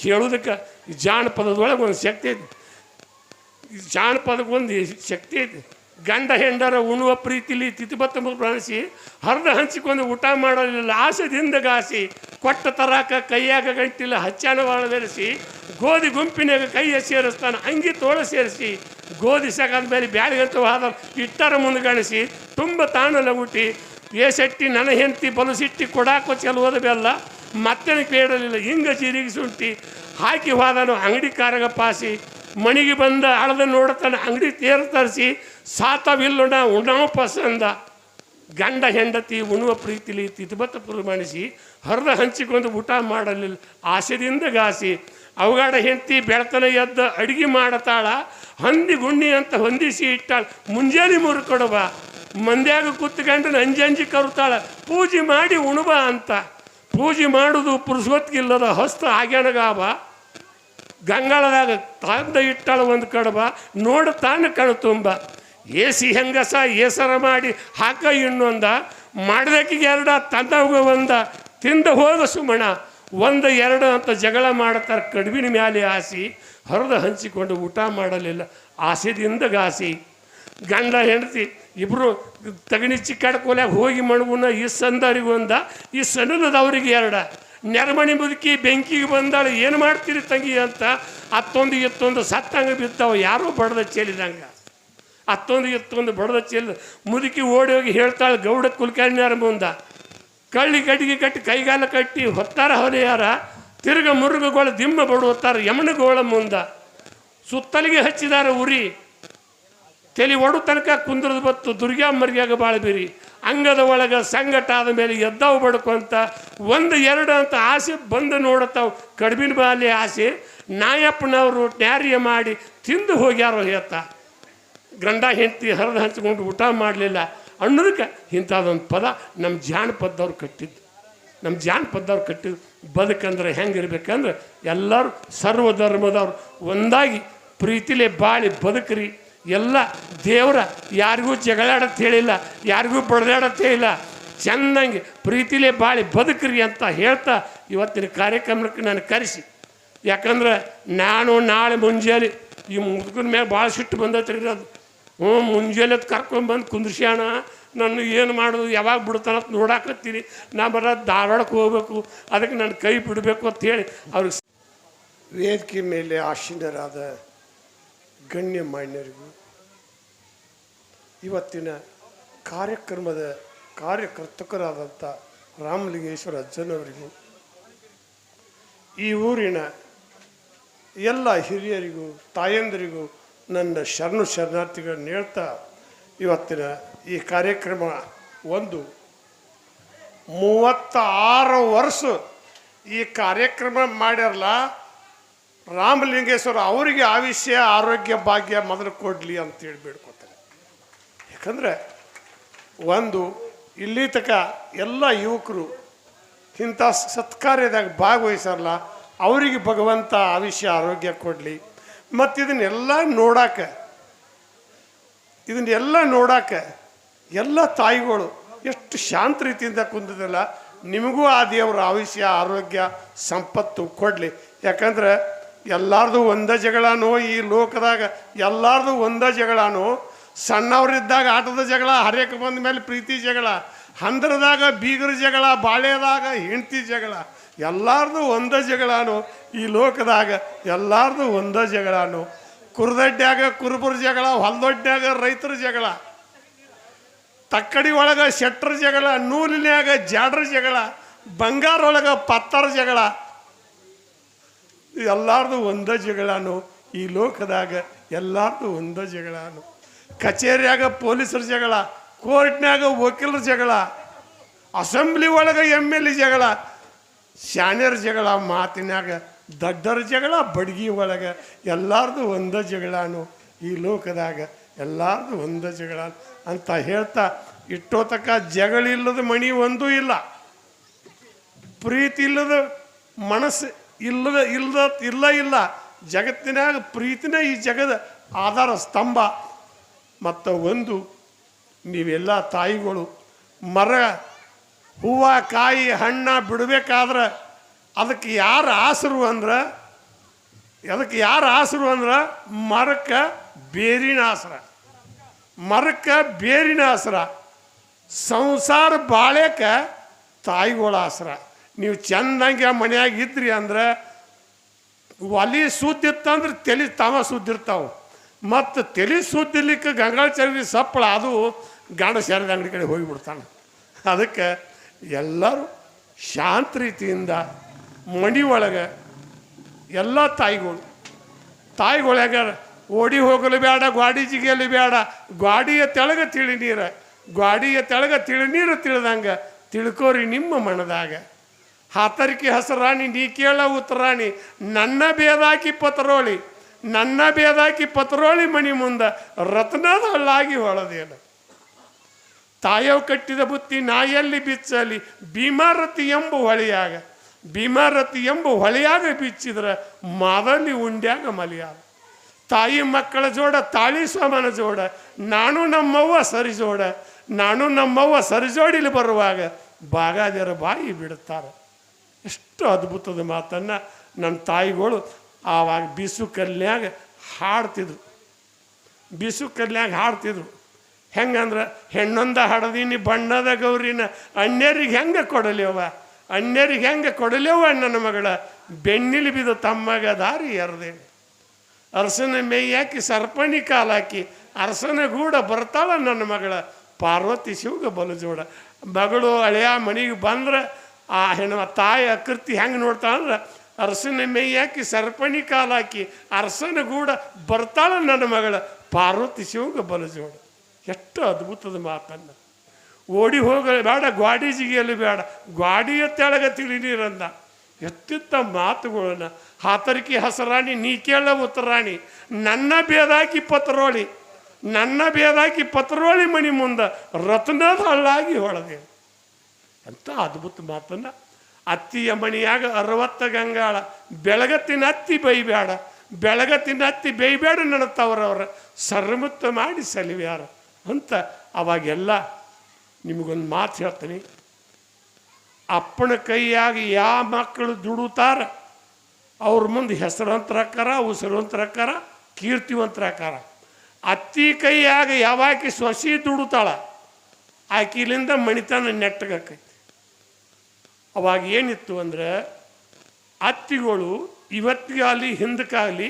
ಹೇಳೋದಕ್ಕೆ ಈ ಜಾನಪದದೊಳಗೆ ಒಂದು ಶಕ್ತಿ ಐತಿ. ಜಾನಪದಕ್ಕೊಂದು ಶಕ್ತಿ ಐತಿ. ಗಂಡ ಹೆಂಡರ ಉಣ್ಣುವ ಪ್ರೀತಿಲಿ ತಿಥಿಬತ್ತ ಪ್ರಾಣಿಸಿ ಹರಿದು ಹಂಚಿಕೊಂಡು ಊಟ ಮಾಡೋದಿಲ್ಲ ಆಸೆದಿಂದ ಗಾಸಿ ಕೊಟ್ಟ ತರಾಕ ಕೈಯಾಗ ಗಂಟಿಲ್ಲ ಹಚ್ಚಾನವಾಳ ಬೆರೆಸಿ ಗೋಧಿ ಗುಂಪಿನಾಗ ಕೈಯ ಸೇರಿಸ್ತಾನೆ ಅಂಗಿ ತೋಳ ಸೇರಿಸಿ ಗೋಧಿ ಸಕಾದ ಮೇಲೆ ಬ್ಯಾಳಿಗಂತ ಹಾದ ಇಟ್ಟರ ಮುಂದ್ಗಣಿಸಿ ತುಂಬ ತಾಣಲ್ಲ ಹುಟ್ಟಿ ಏಸೆಟ್ಟಿ ನನ್ನ ಹೆಂಡತಿ ಬಲಸಿಟ್ಟಿ ಕೊಡಾಕೋ ಚೆಲುವದ ಬೆಲ್ಲ ಮತ್ತೆ ಕೇಳಲಿಲ್ಲ ಹಿಂಗ ಜೀರಿಗೆ ಶುಂಠಿ ಹಾಕಿ ಹೋದನು ಅಂಗಡಿ ಕಾರಗ ಪಾಸಿ ಮಣಿಗೆ ಬಂದ ಅಳದ ನೋಡ್ತಾನೆ ಅಂಗಡಿ ತೇರು ತರಿಸಿ ಸಾತವಿಲ್ಲುಣ ಉಣಾವು ಪಸಂದ ಗಂಡ ಹೆಂಡತಿ ಉಣ್ಣುವ ಪ್ರೀತಿಲಿ ತಿಥಿಬತ್ತ ಪ್ರಮಾಣಿಸಿ ಹರಿದ ಹಂಚಿಕೊಂಡು ಊಟ ಮಾಡಲಿಲ್ಲ ಆಸೆದಿಂದ ಗಾಸಿ ಅವಗಾಡ ಹೆಂಡತಿ ಬೆಳತನ ಎದ್ದ ಅಡುಗೆ ಮಾಡತಾಳ ಹಂದಿ ಗುಣ್ಣಿ ಅಂತ ಹೊಂದಿಸಿ ಇಟ್ಟಾಳ ಮುಂಜಾನೆ ಮುರುಕೊಡಬ ಮಂದ್ಯಾಗ ಕೂತ್ಕೊಂಡು ಅಂಜಂಜಿ ಕರುತ್ತಾಳ ಪೂಜೆ ಮಾಡಿ ಉಣಬ ಅಂತ ಪೂಜೆ ಮಾಡೋದು ಪುರುಷೊತ್ತಿಗಿಲ್ಲದ ಹಸ್ತ ಆಗ್ಯಾನಗಾಬ ಗಂಗಾಳದಾಗ ತಾಂದ ಇಟ್ಟಾಳ ಒಂದು ಕಡಬ ನೋಡ ತಾನು ಕಣು ತುಂಬ ಏಸಿ ಹೆಂಗಸ ಏಸರ ಮಾಡಿ ಹಾಕ ಇನ್ನೊಂದ ಮಾಡ್ದಕ್ಕಿಗೆ ಎರಡ ತಂದವ ಒಂದ ತಿಂದ ಹೋದ ಸುಮಣ ಒಂದು ಎರಡು ಅಂತ ಜಗಳ ಮಾಡ್ತಾರೆ ಕಡುಬಿನ ಮ್ಯಾಲೆ ಆಸಿ ಹರಿದು ಹಂಚಿಕೊಂಡು ಊಟ ಮಾಡಲಿಲ್ಲ ಆಸೆದಿಂದ ಗಾಸಿ ಗಂಡ ಹೆಂಡತಿ ಇಬ್ಬರು ತಗಣಿ ಚಿಕ್ಕಾಡ್ಕೋಲ್ಯಾಗ ಹೋಗಿ ಮಣಗುನ ಈ ಸಂದರಿಗೊಂದ ಈ ಸಣ್ಣದವ್ರಿಗೆ ಎರಡ ನೆರಮಣಿ ಮುದುಕಿ ಬೆಂಕಿಗೆ ಬಂದಾಳು ಏನು ಮಾಡ್ತೀರಿ ತಂಗಿ ಅಂತ ಅತ್ತೊಂದು ಎತ್ತೊಂದು ಸತ್ತಂಗೆ ಬಿದ್ದಾವ ಯಾರೋ ಬಡ್ದ ಚೆಲ್ಲಿದಂಗೆ ಅತ್ತೊಂದು ಎತ್ತೊಂದು ಬಡ್ದ ಚೆಲ್ಲ ಮುದುಕಿ ಓಡಿ ಹೋಗಿ ಹೇಳ್ತಾಳೆ ಗೌಡ ಕುಲಕರ್ಣಿಯಾರ ಮುಂದೆ ಕಳ್ಳಿ ಗಡ್ಡಿಗೆ ಕಟ್ಟಿ ಕೈಗಾಲ ಕಟ್ಟಿ ಹೊತ್ತಾರ ಹೊಲೆಯಾರ ತಿರುಗ ಮುರುಗಗೋಳ ದಿಮ್ಮ ಬಡುತ್ತಾರ ಯಮನಗೋಳ ಮುಂದೆ ಸುತ್ತಲಿಗೆ ಹಚ್ಚಿದಾರ ಉರಿ ತಲೆ ಒಡು ತನಕ ಕುಂದ್ರದ ಬತ್ತು ದುರ್ಗ್ಯಾ ಮರ್ಗ್ಯಾಗ ಬಾಳ ಬೀರಿ ಅಂಗದ ಒಳಗೆ ಸಂಗಟ ಆದ ಮೇಲೆ ಎದ್ದಾವು ಬಡ್ಕೊಂತ ಒಂದು ಎರಡು ಅಂತ ಆಸೆ ಬಂದು ನೋಡತ್ತಾವು ಕಡ್ಬಿನ ಬಾಲಿ ಆಸೆ ನಾಯಪ್ಪನವರು ನ್ಯಾರ್ಯ ಮಾಡಿ ತಿಂದು ಹೋಗ್ಯಾರೋ ಹೇಳ್ತಾ ಗಂಡ ಹೆಂಡತಿ ಹರಿದು ಹಂಚ್ಕೊಂಡು ಊಟ ಮಾಡಲಿಲ್ಲ ಅನ್ನೋದಕ್ಕೆ ಇಂಥದ್ದೊಂದು ಪದ ನಮ್ಮ ಜಾನಪದವ್ರು ಕಟ್ಟಿದ್ದು ನಮ್ಮ ಜಾನಪದವ್ರು ಕಟ್ಟಿದ್ದು ಬದುಕಂದ್ರೆ ಹೆಂಗಿರ್ಬೇಕಂದ್ರೆ ಎಲ್ಲರೂ ಸರ್ವಧರ್ಮದವ್ರು ಒಂದಾಗಿ ಪ್ರೀತಿಲೇ ಬಾಳಿ ಬದುಕ್ರಿ ಎಲ್ಲ ದೇವರ ಯಾರಿಗೂ ಜಗಳಾಡತ್ತೆ ಹೇಳಿಲ್ಲ ಯಾರಿಗೂ ಬಡ್ದಾಡತ್ತೆ ಹೇಳಿಲ್ಲ ಚೆನ್ನಾಗಿ ಪ್ರೀತಿಲೇ ಬಾಳಿ ಬದುಕ್ರಿ ಅಂತ ಹೇಳ್ತಾ ಇವತ್ತಿನ ಕಾರ್ಯಕ್ರಮಕ್ಕೆ ನಾನು ಕರೆಸಿ ಯಾಕಂದ್ರೆ ನಾನು ನಾಳೆ ಮುಂಜಾನೆ ಈ ಮುದುಕನ ಮೇಲೆ ಭಾಳ ಸಿಟ್ಟು ಬಂದೈತ್ರಿ ಅದು ಮುಂಜಾನೆ ಕರ್ಕೊಂಡ್ಬಂದು ಕುಂದ್ರಿಸ್ಯಾಣ ನಾನು ಏನು ಮಾಡೋದು ಯಾವಾಗ ಬಿಡ್ತಾನಂತ ನೋಡಾಕತ್ತೀನಿ ನಾ ಧಾರವಾಡಕ್ಕೆ ಹೋಗ್ಬೇಕು ಅದಕ್ಕೆ ನನ್ನ ಕೈ ಬಿಡಬೇಕು ಅಂತ ಹೇಳಿ ಅವ್ರಿಗೆ ವೇದಿಕೆ ಮೇಲೆ ಆಸೀನರಾದ ಗಣ್ಯ ಮಾನ್ಯರಿಗೂ ಇವತ್ತಿನ ಕಾರ್ಯಕ್ರಮದ ಕಾರ್ಯಕರ್ತಕರಾದಂಥ ರಾಮಲಿಂಗೇಶ್ವರ ಅಜ್ಜನವರಿಗೂ ಈ ಊರಿನ ಎಲ್ಲ ಹಿರಿಯರಿಗೂ ತಾಯಂದರಿಗೂ ನನ್ನ ಶರಣಾರ್ಥಿಗಳನ್ನ ಹೇಳ್ತಾ ಇವತ್ತಿನ ಈ ಕಾರ್ಯಕ್ರಮ ಒಂದು 36 ವರ್ಷ ಈ ಕಾರ್ಯಕ್ರಮ ಮಾಡ್ಯಾರಲ್ಲ ರಾಮಲಿಂಗೇಶ್ವರ ಅವರಿಗೆ ಆಯುಷ್ಯ ಆರೋಗ್ಯ ಭಾಗ್ಯ ಮೊದಲು ಕೊಡಲಿ ಅಂತೇಳಿ ಬೇಡ್ಕೊತಾರೆ. ಯಾಕಂದರೆ ಒಂದು ಇಲ್ಲಿ ತನಕ ಎಲ್ಲ ಯುವಕರು ಇಂಥ ಸತ್ಕಾರ್ಯದಾಗ ಭಾಗವಹಿಸಲ್ಲ ಅವರಿಗೆ ಭಗವಂತ ಆಯುಷ್ಯ ಆರೋಗ್ಯ ಕೊಡಲಿ. ಮತ್ತು ಇದನ್ನೆಲ್ಲ ನೋಡಾಕ ಎಲ್ಲ ತಾಯಿಗಳು ಎಷ್ಟು ಶಾಂತ ರೀತಿಯಿಂದ ಕುಂದಿದಲ್ಲ ನಿಮಗೂ ಆ ದೇವರ ಆಯುಷ್ಯ ಆರೋಗ್ಯ ಸಂಪತ್ತು ಕೊಡಲಿ. ಯಾಕಂದ್ರೆ ಎಲ್ಲಾರ್ದು ಒಂದೇ ಜಗಳನೋ ಈ ಲೋಕದಾಗ ಎಲ್ಲಾರ್ದು ಒಂದೇ ಜಗಳನೋ. ಸಣ್ಣವರಿದ್ದಾಗ ಆಟದ ಜಗಳ, ಹರಿಯಕ್ಕೆ ಬಂದ ಮೇಲೆ ಪ್ರೀತಿ ಜಗಳ, ಹಂದ್ರದಾಗ ಬೀಗರ ಜಗಳ, ಬಾಳೆದಾಗ ಹೆಂಡತಿ ಜಗಳ, ಎಲ್ಲಾರ್ದು ಒಂದೇ ಜಗಳನೋ ಈ ಲೋಕದಾಗ ಎಲ್ಲಾರ್ದು ಒಂದೇ ಜಗಳನೋ. ಕುರ್ದಡ್ಡ್ಯಾಗ ಕುರುಬರ ಜಗಳ, ಹೊಲದೊಡ್ಡ್ಯಾಗ ರೈತರ ಜಗಳ, ತಕ್ಕಡಿ ಒಳಗೆ ಶೆಟ್ರ ಜಗಳ, ನೂಲಿನ್ಯಾಗ ಜಾಡ್ರ ಜಗಳ, ಬಂಗಾರ ಒಳಗೆ ಪತ್ತರ ಜಗಳ, ಎಲ್ಲಾರ್ದು ಒಂದೇ ಜಗಳನೋ ಈ ಲೋಕದಾಗ ಎಲ್ಲಾರ್ದು ಒಂದೇ ಜಗಳನೋ. ಕಚೇರಿಯಾಗ ಪೊಲೀಸರ ಜಗಳ, ಕೋರ್ಟ್ನ್ಯಾಗ ವಕೀಲರ ಜಗಳ, ಅಸೆಂಬ್ಲಿ ಒಳಗೆ MLA ಜಗಳ, ಶಾಣ್ಯರ ಜಗಳ, ಮಾತಿನಾಗ ದಡ್ಡರ ಜಗಳ, ಬಡ್ಗಿ ಒಳಗೆ ಎಲ್ಲಾರ್ದು ಒಂದೇ ಜಗಳನೋ ಈ ಲೋಕದಾಗ ಎಲ್ಲಾರ್ದು ಒಂದೇ ಜಗಳ ಅಂತ ಹೇಳ್ತಾ ಇಟ್ಟೋತಕ್ಕ ಜಗಳಿಲ್ಲದ ಮಣಿ ಒಂದೂ ಇಲ್ಲ, ಪ್ರೀತಿ ಇಲ್ಲದ ಮನಸ್ಸು ಇಲ್ಲ ಜಗತ್ತಿನಾಗ ಪ್ರೀತಿನೇ ಈ ಜಗದ ಆಧಾರ ಸ್ತಂಭ. ಮತ್ತು ಒಂದು ನೀವೆಲ್ಲ ತಾಯಿಗಳು ಮರ ಹೂವು ಕಾಯಿ ಹಣ್ಣು ಬಿಡಬೇಕಾದ್ರೆ ಅದಕ್ಕೆ ಯಾರು ಆಸರು ಅಂದ್ರೆ ಅದಕ್ಕೆ ಯಾರು ಆಸರು ಅಂದ್ರೆ ಮರಕ್ಕೆ ಬೇರಿನ ಆಸರ, ಮರಕ್ಕೆ ಬೇರಿನ ಆಸರ, ಸಂಸಾರ ಬಾಳೆಕ ತಾಯಿಗಳ ಆಸರ. ನೀವು ಚೆಂದಂಗೆ ಮನೆಯಾಗ ಇದ್ರಿ ಅಂದ್ರೆ ಒಲಿ ಸುದ್ದಿತ್ತಂದ್ರೆ ತಲೆ ತಾವ ಸುದ್ದಿರ್ತಾವೆ. ಮತ್ತು ತಲೆ ಸುದ್ದಿರ್ಲಿಕ್ಕೆ ಗಂಗಾಳ ಚರ್ಗಿ ಸಪ್ಪಳ ಅದು ಗಂಡ ಸೇರಿದ ಅಂಗಡಿ ಕಡೆ ಹೋಗಿಬಿಡ್ತಾನೆ. ಅದಕ್ಕೆ ಎಲ್ಲರೂ ಶಾಂತ ರೀತಿಯಿಂದ ಮಡಿ ಒಳಗೆ ಎಲ್ಲ ತಾಯಿಗೊಳಗ ಓಡಿ ಹೋಗಲು ಬೇಡ, ಗಾಡಿ ಜಿಗಿಯಲು ಬೇಡ, ಗಾಡಿಯ ತೆಳಗೆ ತಿಳಿ ನೀರು, ಗಾಡಿಯ ತೆಳಗೆ ತಿಳಿ ನೀರು ತಿಳಿದಂಗೆ ತಿಳ್ಕೋರಿ ನಿಮ್ಮ ಮನದಾಗ. ಹಾತರಿಕೆ ಹಸರಾಣಿ ನೀ ಕೇಳ ಉತ್ತರಾಣಿ, ನನ್ನ ಬೇದಾಕಿ ಪತ್ರೋಳಿ, ನನ್ನ ಬೇದಾಕಿ ಪತ್ರೋಳಿ ಮಣಿ ಮುಂದೆ ರತ್ನದ ಹಳ್ಳಾಗಿ ಹೊಳದೇನು. ತಾಯವ್ ಕಟ್ಟಿದ ಬುತ್ತಿ ನಾಯಲ್ಲಿ ಬಿಚ್ಚಲಿ, ಭೀಮಾರತಿ ಎಂಬ ಹೊಳೆಯಾಗ, ಭೀಮಾರತಿ ಎಂಬ ಹೊಳೆಯಾಗ ಬಿಚ್ಚಿದ್ರೆ ಮಾದಲ್ಲಿ ಉಂಡ್ಯಾಗ ಮಲಿಯಾಗ. ತಾಯಿ ಮಕ್ಕಳ ಜೋಡ ತಾಳಿ ಸೋಮನ ಜೋಡ, ನಾನು ನಮ್ಮವ್ವ ಸರಿಜೋಡ, ನಾನು ನಮ್ಮವ್ವ ಸರಿಜೋಡಿಲಿ ಬರುವಾಗ ಬಾಗಾದ್ಯರ ಬಾಯಿ ಬಿಡುತ್ತಾರೆ. ಎಷ್ಟು ಅದ್ಭುತದ ಮಾತನ್ನು ನನ್ನ ತಾಯಿಗಳು ಆವಾಗ ಬಿಸು ಕಲ್ಯಾಗ ಹಾಡ್ತಿದ್ರು. ಬಿಸು ಕಲ್ಯಾಗ ಹಾಡ್ತಿದ್ರು. ಹೆಂಗಂದ್ರೆ ಹೆಣ್ಣೊಂದ ಹಡದೀನಿ ಬಣ್ಣದ ಗೌರಿನ ಅನ್ಯರಿಗೆ ಹೆಂಗೆ ಕೊಡಲೇವ, ಅನ್ಯರಿಗೆ ಹೆಂಗೆ ಕೊಡಲೇವ ನನ್ನ ಮಗಳ ಬೆನ್ನಿಲಿ ಬಿದ್ದು ತಮ್ಮಗ ದಾರಿ ಎರ್ದೇನೆ. ಅರಸನ ಮೇಯ್ಯಾಕಿ ಸರ್ಪಣಿ ಕಾಲಾಕಿ ಅರಸನ ಗೂಡ ಬರ್ತಾಳ ನನ್ನ ಮಗಳ ಪಾರ್ವತಿ ಶಿವಗ ಬಲಜೋಡ. ಮಗಳು ಹಳೆಯ ಮನೆಗೆ ಬಂದ್ರೆ ಆ ಹೆಣ್ಣು ತಾಯಿ ಅಕೃತಿ ಹೆಂಗೆ ನೋಡ್ತಾಳಂದ್ರೆ ಅರಸನ ಮೇಯ್ಯಾಕಿ ಸರ್ಪಣಿ ಕಾಲಾಕಿ ಅರಸನ ಗೂಡ ಬರ್ತಾಳ ನನ್ನ ಮಗಳ ಪಾರ್ವತಿ ಶಿವಗ ಬಲಜೋಡ. ಎಷ್ಟು ಅದ್ಭುತದ ಮಾತನ್ನು. ಓಡಿ ಹೋಗಲು ಬೇಡ, ಗಾಡಿ ಜಿಗಿಯಲು ಬೇಡ, ಗಾಡಿಯ ತೆಳಗ ತಿಳಿ ನೀರಂದ. ಎತ್ತಿತ್ತ ಮಾತುಗಳನ್ನ ಹಾತರಿಕೆ ಹಸರಾಣಿ ನೀ ಕೇಳ ಉತ್ತರಾಣಿ, ನನ್ನ ಬೇದಾಕಿ ಪತ್ರೋಳಿ, ನನ್ನ ಬೇದಾಕಿ ಪತ್ರೋಳಿ ಮಣಿ ಮುಂದೆ ರತ್ನದ ಹಳ್ಳಾಗಿ ಹೊಳದೆ. ಅಂತ ಅದ್ಭುತ ಮಾತನ್ನು. ಅತ್ತಿಯ ಮಣಿಯಾಗ 60 ಗಂಗಾಳ, ಬೆಳಗತ್ತಿನ ಅತ್ತಿ ಬೈಬೇಡ, ಬೆಳಗತ್ತಿನ ಅತ್ತಿ ಬೈಬೇಡ ನನ್ನ ತವರವ್ರ ಸರ್ಮುತ್ತ ಮಾಡಿ ಸಲಿವ್ಯಾರ ಅಂತ. ಅವಾಗೆಲ್ಲ ನಿಮಗೊಂದು ಮಾತು ಹೇಳ್ತೀನಿ. ಅಪ್ಪನ ಕೈಯಾಗ ಯಾವ ಮಕ್ಕಳು ದುಡುತ್ತಾರ ಅವ್ರ ಮುಂದೆ ಹೆಸರಂತರಕ್ಕಾರ, ಉಸಿರಂತರಕ್ಕಾರ, ಕೀರ್ತಿವಂತರಕ್ಕಾರ. ಅತ್ತಿ ಕೈಯಾಗ ಯಾವಾಕಿ ಸೊಸಿ ದುಡುತ್ತಾಳ ಆಕಿಲಿಂದ ಮಣಿತನ ನೆಟ್ಟಗಕ್ಕೈತಿ. ಅವಾಗ ಏನಿತ್ತು ಅಂದರೆ ಅತ್ತಿಗಳು ಇವತ್ತಿಗಾಗಲಿ ಹಿಂದಕ್ಕಾಗಲಿ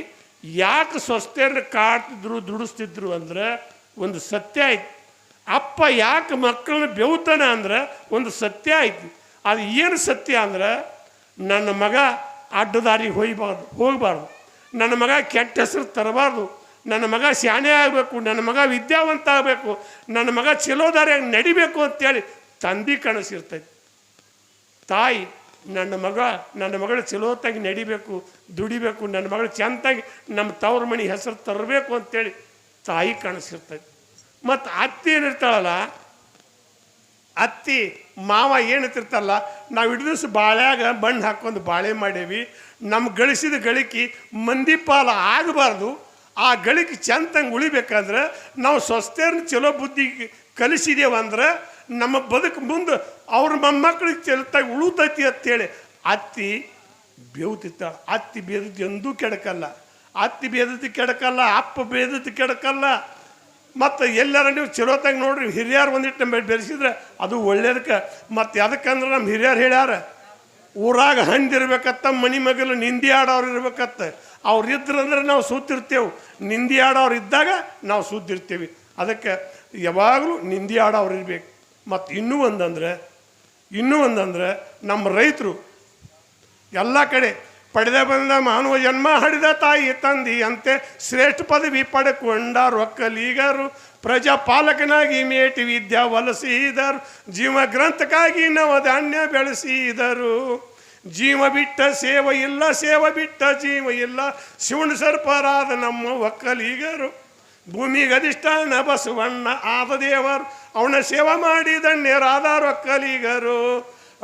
ಯಾಕೆ ಸ್ವಸ್ಥೆಯನ್ನು ಕಾಡ್ತಿದ್ರು ದುಡಿಸ್ತಿದ್ರು ಅಂದ್ರೆ ಒಂದು ಸತ್ಯ ಆಯ್ತು. ಅಪ್ಪ ಯಾಕೆ ಮಕ್ಕಳನ್ನ ಬೆವುತಾನ ಅಂದ್ರೆ ಒಂದು ಸತ್ಯ ಆಯ್ತು. ಅದು ಏನು ಸತ್ಯ ಅಂದ್ರೆ ನನ್ನ ಮಗ ಅಡ್ಡದಾರಿಗೆ ಹೋಗಬಾರ್ದು, ನನ್ನ ಮಗ ಕೆಟ್ಟ ಹೆಸರು ತರಬಾರ್ದು, ನನ್ನ ಮಗ ಶಾಣೆ ಆಗಬೇಕು, ನನ್ನ ಮಗ ವಿದ್ಯಾವಂತ ಆಗಬೇಕು, ನನ್ನ ಮಗ ಚಲೋ ದಾರಿಯಾಗಿ ನಡಿಬೇಕು ಅಂತೇಳಿ ತಂದೆ ಕನಸಿರ್ತೈತಿ. ತಾಯಿ ನನ್ನ ಮಗಳು ಚಲೋತ್ತಾಗಿ ನಡಿಬೇಕು, ದುಡಿಬೇಕು, ನನ್ನ ಮಗಳು ಚೆಂದಾಗಿ ನಮ್ಮ ತವ್ರ ಮನೆ ಹೆಸರು ತರಬೇಕು ಅಂತೇಳಿ ತಾಯಿ ಕನಸಿರ್ತೈತಿ. ಮತ್ತು ಅತ್ತಿ ಏನಿರ್ತಾಳಲ್ಲ, ಅತ್ತಿ ಮಾವ ಏನಂತಿರ್ತಾರಲ್ಲ, ನಾವು ಇಡೀ ದಿವಸ ಬಾಳ್ಯಾಗ ಮಣ್ಣು ಹಾಕ್ಕೊಂಡು ಬಾಳೆ ಮಾಡೇವಿ, ನಮ್ಮ ಗಳಿಸಿದ ಗಳಿಕೆ ಮಂದಿ ಪಾಲ ಆಗಬಾರ್ದು, ಆ ಗಳಿಕೆ ಚೆಂದಂಗೆ ಉಳಿಬೇಕಾದ್ರೆ ನಾವು ಸ್ವಸ್ಥರನ್ನ ಚಲೋ ಬುದ್ಧಿ ಕಲಿಸಿದೇವಂದ್ರೆ ನಮ್ಮ ಬದುಕು ಮುಂದೆ ಅವ್ರ ಮೊಮ್ಮಕ್ಕಳಿಗೆ ಚೆಲ್ತಾಗಿ ಉಳುತೈತಿ ಅಂತೇಳಿ ಅತ್ತಿ ಬೇವುತಿರ್ತಾಳೆ. ಅತ್ತಿ ಬೇದದ್ದು ಎಂದೂ ಕೆಡಕಲ್ಲ, ಅತ್ತಿ ಬೇದದ್ದು ಕೆಡಕಲ್ಲ, ಅಪ್ಪ ಬೇದದ್ದು ಕೆಡಕಲ್ಲ. ಮತ್ತು ಎಲ್ಲಾರ ನೀವು ಚಲೋತಾಗಿ ನೋಡ್ರಿ, ಹಿರಿಯರು ಒಂದಿಟ್ಟು ನಮ್ಮ ಬೆಳೆಸಿದ್ರೆ ಅದು ಒಳ್ಳೇದಕ್ಕೆ. ಮತ್ತು ಅದಕ್ಕಂದ್ರೆ ನಮ್ಮ ಹಿರಿಯರು ಹೇಳ್ಯಾರ, ಊರಾಗ ಹಂದಿರ್ಬೇಕತ್ತ, ಮನೆ ಮಗಲು ನಿಂದಿ ಆಡೋರು ಇರ್ಬೇಕತ್ತ. ಅವ್ರು ಇದ್ರಂದ್ರೆ ನಾವು ಸೂತಿರ್ತೇವೆ, ನಿಂದಿ ಆಡೋರು ಇದ್ದಾಗ ನಾವು ಸೂತಿರ್ತೀವಿ. ಅದಕ್ಕೆ ಯಾವಾಗಲೂ ನಿಂದಿ ಆಡೋರು ಇರ್ಬೇಕು. ಮತ್ತು ಇನ್ನೂ ಒಂದಂದ್ರೆ ನಮ್ಮ ರೈತರು ಎಲ್ಲ ಕಡೆ ಪಡೆದ ಬಂದ ಮಾನವ ಜನ್ಮ ಹಡಿದ ತಾಯಿ ತಂದಿ ಅಂತೆ ಶ್ರೇಷ್ಠ ಪದವಿ ಪಡೆಕೊಂಡಾರು ಒಕ್ಕಲಿಗರು, ಪ್ರಜಾಪಾಲಕನಾಗಿ ಮೇಟಿ ವಿದ್ಯಾ ವಲಸಿದರು, ಜೀವ ಗ್ರಂಥಕ್ಕಾಗಿ ನವಧಾನ್ಯ ಬೆಳೆಸಿದರು. ಜೀವ ಬಿಟ್ಟ ಸೇವ ಇಲ್ಲ, ಸೇವ ಬಿಟ್ಟ ಜೀವ ಇಲ್ಲ, ಶಿವನ ಸರ್ಪರಾದ ನಮ್ಮ ಒಕ್ಕಲಿಗರು. ಭೂಮಿಗೆ ಅಧಿಷ್ಠಾನ ಬಸವಣ್ಣ ಆದ ದೇವರು, ಅವನ ಸೇವೆ ಮಾಡಿ ಧನ್ಯರಾದರು ಒಕ್ಕಲಿಗರು.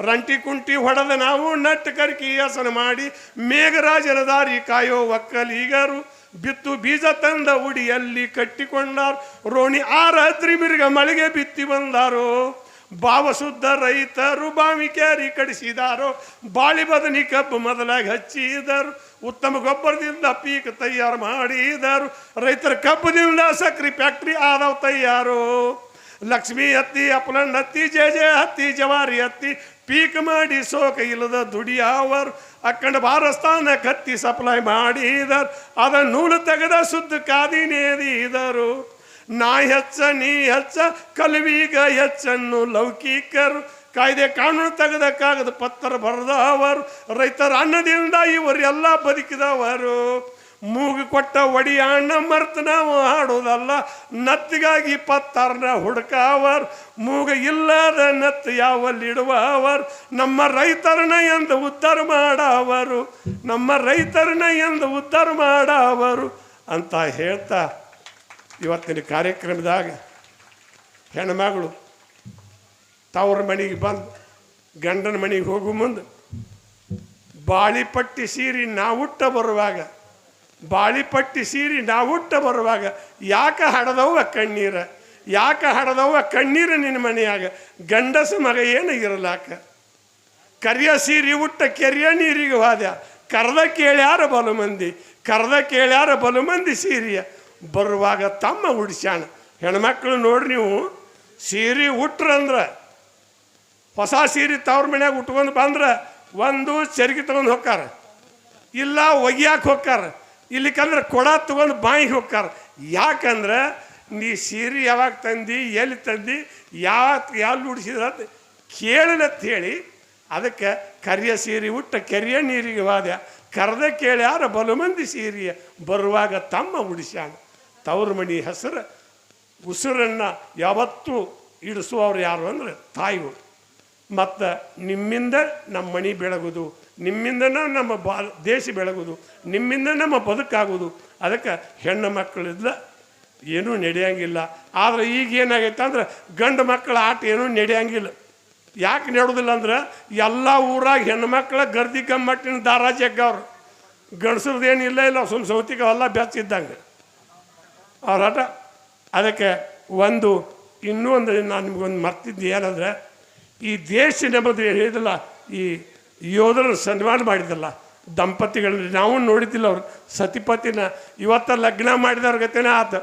ರಂಟಿ ಕುಂಟಿ ಹೊಡೆದ ನಾವು ನಟ್ಟು ಕರ್ಕಿ ಹಸನ ಮಾಡಿ ಮೇಘರಾಜನ ದಾರಿ ಕಾಯೋ ಒಕ್ಕಲಿಗರು. ಬಿತ್ತು ಬೀಜ ತಂದ ಉಡಿಯಲ್ಲಿ ಕಟ್ಟಿಕೊಂಡಾರು, ರೋಣಿ ಆರದ್ರಿ ಮಿರ್ಗ ಮಳೆಗೆ ಬಿತ್ತಿ ಬಂದಾರು. ಭಾವಶುದ್ಧ ರೈತರು ಬಾವಿ ಕ್ಯಾರಿ ಕಡಿಸಿದಾರೋ, ಬಾಳಿ ಬದನಿ ಕಬ್ಬು ಮೊದಲಾಗಿ ಹಚ್ಚಿದರು. ಉತ್ತಮ ಗೊಬ್ಬರದಿಂದ ಪೀಕ್ ತಯಾರು ಮಾಡಿದರು. ರೈತರ ಕಬ್ಬದಿಂದ ಸಕ್ರೆ ಫ್ಯಾಕ್ಟ್ರಿ ಆದವು ತಯಾರು. ಲಕ್ಷ್ಮಿ ಹತ್ತಿ, ಅಪ್ಲಂಡ್ ಹತ್ತಿ, ಜೆ ಹತ್ತಿ, ಜವಾರಿ ಹತ್ತಿ ಪೀಕ್ ಮಾಡಿ ಸೋಕ ಇಲ್ಲದ ದುಡಿಯವರು. ಅಕ್ಕಂಡ ಬಾರಸ್ಥಾನ ಕತ್ತಿ ಸಪ್ಲೈ ಮಾಡಿದರು. ಅದ ನೂಲು ತೆಗೆದ ಸುದ್ದ ಕಾದಿ ನೇದಿದರು. ನಾ ಹೆಚ್ಚ ನೀ ಹೆಚ್ಚ ಕಲ್ವಿಗ ಹೆಚ್ಚನ್ನು ಲೌಕಿಕರು. ಕಾಯ್ದೆ ಕಾನೂನು ತೆಗೆದ ಕಾಗದ ಪತ್ರ ಬರೆದವರು. ರೈತರ ಅನ್ನದಿಂದ ಇವರೆಲ್ಲ ಬದುಕಿದವರು. ಮೂಗು ಕೊಟ್ಟ ಒಡಿಯಾಣ ಮರ್ತು ನಾವು ಹಾಡೋದಲ್ಲ, ನತ್ತಿಗಾಗಿ ಪತ್ತಾರನ ಹುಡುಕವರು. ಮೂಗ ಇಲ್ಲದ ನತ್ತು ಯಾವಲ್ಲಿಡುವವರು. ನಮ್ಮ ರೈತರನ್ನ ಎಂದು ಉದ್ಧಾರ ಮಾಡವರು. ನಮ್ಮ ರೈತರನ್ನ ಎಂದು ಉದ್ಧಾರ ಮಾಡವರು ಅಂತ ಹೇಳ್ತಾ ಇವತ್ತಿನ ಕಾರ್ಯಕ್ರಮದಾಗ ಹೆಣ್ಮಗಳು ತವ್ರ ಮನೆಗೆ ಬಂದು ಗಂಡನ ಮನೆಗೆ ಹೋಗೋ ಮುಂದೆ ಬಾಳಿಪಟ್ಟಿ ಸೀರೆ ನಾವುಟ್ಟ ಬರುವಾಗ, ಬಾಳಿಪಟ್ಟಿ ಸೀರೆ ನಾವುಟ್ಟ ಬರುವಾಗ ಯಾಕೆ ಹಡದವ ಕಣ್ಣೀರ, ಯಾಕೆ ಹಡದವ ಕಣ್ಣೀರು ನಿನ್ನ ಮನೆಯಾಗ, ಗಂಡಸ ಮಗ ಏನು ಇರಲಾಕ. ಕರಿಯ ಸೀರೆ ಉಟ್ಟ ಕೆರೆಯ ನೀರಿಗೆ ಹೋದ, ಕರೆದ ಕೇಳ್ಯಾರ ಬಲು ಮಂದಿ, ಕರೆದ ಕೇಳ್ಯಾರ ಬಲು ಮಂದಿ ಸೀರೆಯ ಬರುವಾಗ ತಮ್ಮ ಉಡ್ಸ್ಯಾಣ. ಹೆಣ್ಮಕ್ಳು ನೋಡ್ರಿ ನೀವು, ಸೀರೆ ಉಟ್ರಂದ್ರೆ ಹೊಸ ಸೀರೆ ತವ್ರ ಮನ್ಯಾಗ ಉಟ್ಕೊಂಡು ಬಂದ್ರೆ ಒಂದು ಚರಿಗೆ ತೊಗೊಂಡು ಹೋಗ್ತಾರೆ, ಇಲ್ಲ ಒಗ್ಯಾಕೆ ಹೋಗ್ತಾರೆ, ಇಲ್ಲಿಕಂದ್ರೆ ಕೊಡ ತೊಗೊಂಡು ಬಾಯಿಗೆ ಹೋಗ್ತಾರೆ. ಯಾಕಂದ್ರೆ ನೀ ಸೀರೆ ಯಾವಾಗ ತಂದು, ಎಲ್ಲಿ ತಂದು, ಎಲ್ಲಿ ಉಡಿಸಿದ್ರ ಅಂತ ಕೇಳಲಂತ ಹೇಳಿ ಅದಕ್ಕೆ ಕರಿಯ ಸೀರೆ ಉಟ್ಟ ಕೆರೆಯ ನೀರಿಗೆ ವಾದ್ಯ, ಕರೆದ ಕೇಳ್ಯಾರ ಬಲು ಮಂದಿ ಸೀರೆಯ ಬರುವಾಗ ತಮ್ಮ ಉಡಿಸ್ಯಾಣ. ತವ್ರ ಮಣಿ ಹೆಸರು ಉಸಿರನ್ನು ಯಾವತ್ತೂ ಇಡಿಸುವವ್ರು ಯಾರು ಅಂದರೆ ತಾಯಿಗಳು. ಮತ್ತು ನಿಮ್ಮಿಂದ ನಮ್ಮ ಮನೆ ಬೆಳಗೋದು, ನಿಮ್ಮಿಂದನೇ ನಮ್ಮ ದೇಶ ಬೆಳಗೋದು, ನಿಮ್ಮಿಂದ ನಮ್ಮ ಬದುಕಾಗೋದು. ಅದಕ್ಕೆ ಹೆಣ್ಣು ಮಕ್ಕಳಿಂದ ಏನೂ ನಡೆಯಂಗಿಲ್ಲ. ಆದರೆ ಈಗ ಏನಾಗೈತೆ ಅಂದ್ರೆ ಗಂಡು ಮಕ್ಕಳ ಆಟ ಏನೂ ನಡೆಯಂಗಿಲ್ಲ. ಯಾಕೆ ನಡೆಯೋದಿಲ್ಲ ಅಂದ್ರೆ ಎಲ್ಲ ಊರಾಗ ಹೆಣ್ಣು ಮಕ್ಕಳ ಗರ್ದಿ ಕಮ್ಮಟ್ಟಿನ ದಾರಾಜಿ ಅಗ್ಗವ್ರು. ಗಂಡಸ್ರದ್ದು ಏನು ಇಲ್ಲ ಸುಮ್ಮ ಸೌತಿಗೆ ಎಲ್ಲ ಬೆಚ್ಚಿದ್ದಂಗೆ ಅವ್ರ ಆಟ. ಅದಕ್ಕೆ ಇನ್ನೂ ಒಂದು ನಾನು ನಿಮ್ಗೊಂದು ಮರ್ತಿದ್ದು ಏನಂದ್ರೆ, ಈ ದೇಶ ನಮ್ಮದು ಹೇಳಿದಲ್ಲ, ಈ ಯೋಧರನ್ನು ಸನ್ಮಾನ ಮಾಡಿದಲ್ಲ ದಂಪತಿಗಳನ್ನ ನಾವು ನೋಡಿದ್ದಿಲ್ಲ. ಅವ್ರು ಸತಿಪತಿನ ಇವತ್ತ ಲಗ್ನ ಮಾಡಿದವ್ರ ಗತಿನೇ ಆತ.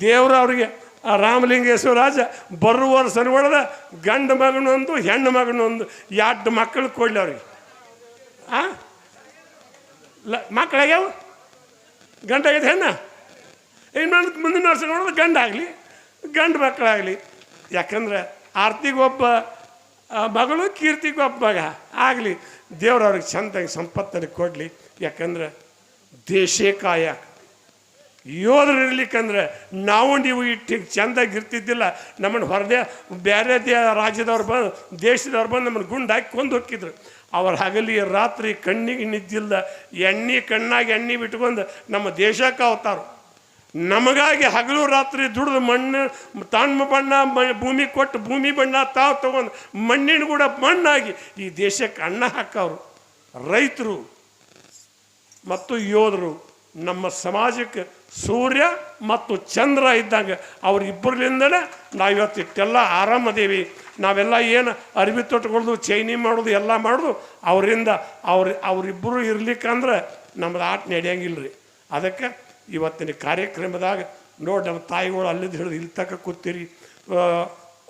ದೇವರು ಅವ್ರಿಗೆ ರಾಮಲಿಂಗೇಶ್ವರಾಜ ಬರುವ ವರ್ಷ ಹೊಡೆದ ಗಂಡು ಮಗನೊಂದು ಹೆಣ್ಣು ಮಗನೊಂದು 2 ಮಕ್ಕಳು ಕೊಡ್ಲಿ ಅವ್ರಿಗೆ. ಮಕ್ಕಳಾಗ್ಯಾವ, ಗಂಡಾಗೈತೆ ಹೆಣ್ಣ. ಇನ್ನೊಂದು ಮುಂದಿನ ವರ್ಷ ನೋಡಿದ್ರೆ ಗಂಡಾಗಲಿ, ಗಂಡು ಮಕ್ಕಳಾಗಲಿ. ಯಾಕಂದ್ರೆ ಆರ್ತಿಗೊಬ್ಬ ಮಗಳು, ಕೀರ್ತಿಗೊಬ್ಬ ಮಗ ಆಗಲಿ. ದೇವ್ರು ಅವ್ರಿಗೆ ಚಂದಾಗಿ ಸಂಪತ್ತನ್ನು ಕೊಡಲಿ. ಯಾಕಂದ್ರೆ ದೇಶೇ ಕಾಯಕ ಯೋಧರು ಇರ್ಲಿಕ್ಕಂದ್ರೆ ನಾವು ನೀವು ಇಟ್ಟು ಚೆಂದಾಗಿ ಇರ್ತಿದ್ದಿಲ್ಲ. ನಮ್ಮನ್ನು ಹೊರದೇ ಬೇರೆ ರಾಜ್ಯದವ್ರು ಬಂದು, ದೇಶದವ್ರು ಬಂದು ನಮ್ಮನ್ನು ಗುಂಡು ಹಾಕಿ ಕೊಂದು ಹೋಗಿದ್ರು. ಅವ್ರು ಹಗಲಿ ರಾತ್ರಿ ಕಣ್ಣಿಗೆ ನಿದ್ದಿಲ್ದ ಕಣ್ಣಾಗಿ ಎಣ್ಣೆ ಬಿಟ್ಕೊಂಡು ನಮ್ಮ ದೇಶಕ್ಕೆ ಅವತಾರು. ನಮಗಾಗಿ ಹಗಲು ರಾತ್ರಿ ದುಡಿದು ಮಣ್ಣು ತಮ್ಮ ಬಣ್ಣ ಭೂಮಿ ಕೊಟ್ಟು ಭೂಮಿ ಬಣ್ಣ ತಾವು ತಗೊಂಡು ಮಣ್ಣಿನ ಕೂಡ ಮಣ್ಣಾಗಿ ಈ ದೇಶಕ್ಕೆ ಅನ್ನ ಹಾಕವ್ರು ರೈತರು ಮತ್ತು ಯೋಧರು. ನಮ್ಮ ಸಮಾಜಕ್ಕೆ ಸೂರ್ಯ ಮತ್ತು ಚಂದ್ರ ಇದ್ದಂಗೆ ಅವರಿಬ್ಬರಿಂದನೇ ನಾವು ಇವತ್ತಿಟ್ಟೆಲ್ಲ ಆರಾಮದೇವಿ. ನಾವೆಲ್ಲ ಏನು ಅರಿವಿ ತೊಟ್ಕೊಳ್ಳೋದು, ಚೈನಿ ಮಾಡೋದು, ಎಲ್ಲ ಮಾಡೋದು ಅವರಿಂದ. ಅವರಿಬ್ಬರು ಇರ್ಲಿಕ್ಕಂದ್ರೆ ನಮ್ಮದು ಆಟ ನಡೆಯಂಗಿಲ್ಲ ರೀ. ಅದಕ್ಕೆ ಇವತ್ತಿನ ಕಾರ್ಯಕ್ರಮದಾಗ ನೋಡಿ, ನಮ್ಮ ತಾಯಿಗಳು ಅಲ್ಲಿದ್ದು ಹಿಡಿದು ಇಲ್ಲಿ ತನಕ ಕೂತೀರಿ.